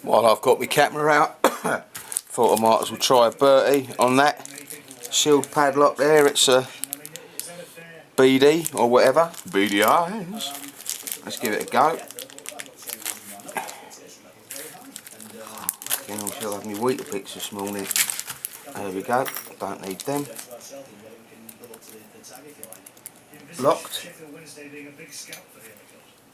While I've got my camera out, thought I might as well try a Bertie on that shield padlock there. It's a Bedi or whatever. Beady eyes. Let's give it a go. Again, I shall have my Weetabix this morning. There we go. Don't need them. Locked.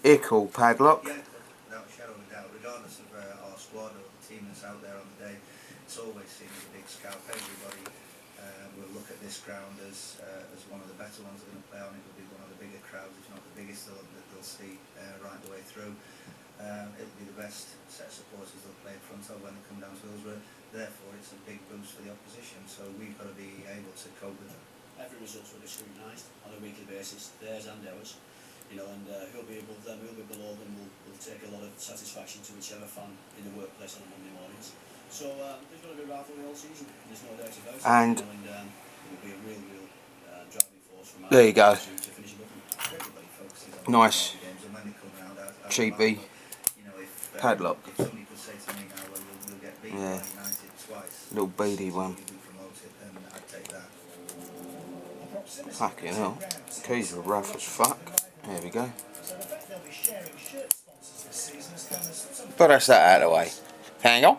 Ickle padlock. Without a shadow of a doubt, regardless of our squad or the team that's out there on the day, it's always seen as a big scalp. Everybody will look at this ground as one of the better ones they're going to play on. It will be one of the bigger crowds, if not the biggest, that they'll see right the way through. It'll be the best set of supporters they'll play in front of when they come down to Hillsborough. Therefore, it's a big boost for the opposition, so we've got to be able to cope with them. Every results will be scrutinised on a weekly basis, theirs and ours. You know, and who'll be above them, who'll be below them, will take a lot of satisfaction to whichever fan in the workplace on Monday mornings. So there's going to be a rivalry all season, there's no doubt about it. And you know, it will be a real driving force from there you go. to finish it up. Nice, cheapy padlock. Yeah, little beady one. Fucking hell, keys are rough as fuck. There we go. But that's that out of the way. Hang on.